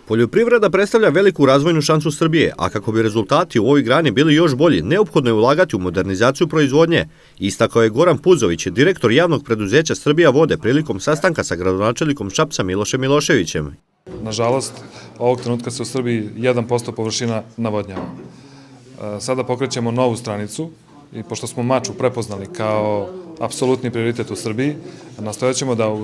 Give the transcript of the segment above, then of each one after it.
Poljoprivreda predstavlja veliku razvojnu šansu Srbije, a kako bi rezultati u ovoj grani bili još bolji, neophodno je ulagati u modernizaciju proizvodnje, istakao je Goran Puzović, direktor javnog preduzeća Srbija vode prilikom sastanka sa gradonačelnikom Šapca Milošem Miloševićem. Nažalost, ovog trenutka se u Srbiji 1% površina navodnjava. Sada pokrećemo novu stranicu i pošto smo maču prepoznali kao apsolutni prioritet u Srbiji, nastojat ćemo da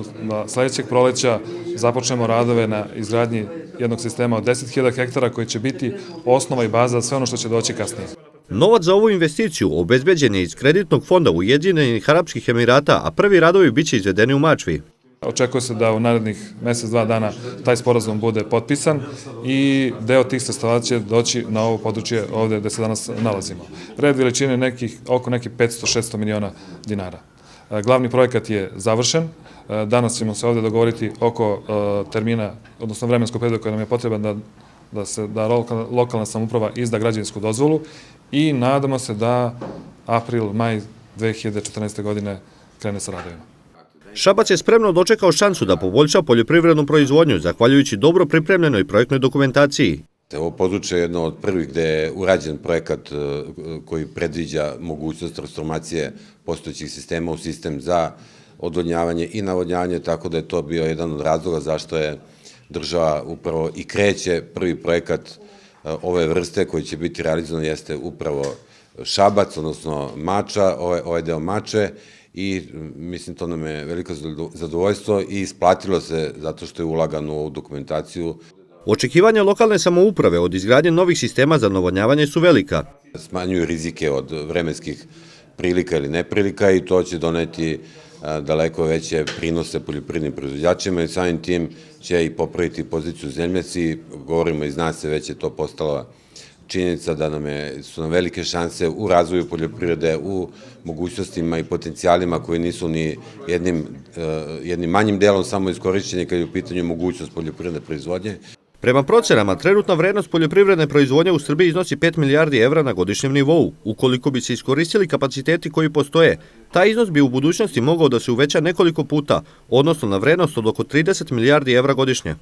sledećeg proleća započnemo radove na izgradnji jednog sistema od 10.000 hektara koji će biti osnova i baza za sve ono što će doći kasnije. Novac za ovu investiciju obezbeđen je iz kreditnog fonda Ujedinjenih Arapskih Emirata, a prvi radovi biće izvedeni u Mačvi. Očekuje se da u narednih mesec-dva dana taj sporazum bude potpisan i deo tih sredstava će doći na ovo područje ovde gde se danas nalazimo. Red veličine oko nekih 500-600 miliona dinara. Glavni projekat je završen. Danas ćemo se ovde dogovoriti oko termina, odnosno vremenskog perioda koji nam je potreban da lokalna samouprava izda građevinsku dozvolu i nadamo se da april-maj 2014. godine krene sa radovima. Šabac je spremno dočekao šansu da poboljša poljoprivrednu proizvodnju, zahvaljujući dobro pripremljenoj projektnoj dokumentaciji. Ovo područje je jedno od prvih gde je urađen projekat koji predviđa mogućnost transformacije postojećih sistema u sistem za odvodnjavanje i navodnjavanje, tako da je to bio jedan od razloga zašto je država upravo i kreće prvi projekat ove vrste koji će biti realizovan jeste upravo Šabac, odnosno Mača, ovaj deo Mače, i mislim to nam je veliko zadovoljstvo i isplatilo se zato što je ulagano u ovu dokumentaciju. Očekivanja lokalne samouprave od izgradnje novih sistema za navodnjavanje su velika. Smanjuju rizike od vremenskih prilika ili neprilika i to će doneti daleko veće prinose poljoprivrednim proizvođačima i samim tim će i popraviti poziciju zemljaci. Govorimo i zna se, već je to postala činjenica da su nam velike šanse u razvoju poljoprivrede, u mogućnostima i potencijalima koji nisu ni jednim manjim delom samo iskorišćeni kad je u pitanju mogućnost poljoprivredne proizvodnje. Prema procenama, trenutna vrednost poljoprivredne proizvodnje u Srbiji iznosi 5 milijardi evra na godišnjem nivou. Ukoliko bi se iskoristili kapaciteti koji postoje, taj iznos bi u budućnosti mogao da se uveća nekoliko puta, odnosno na vrednost od oko 30 milijardi evra godišnje.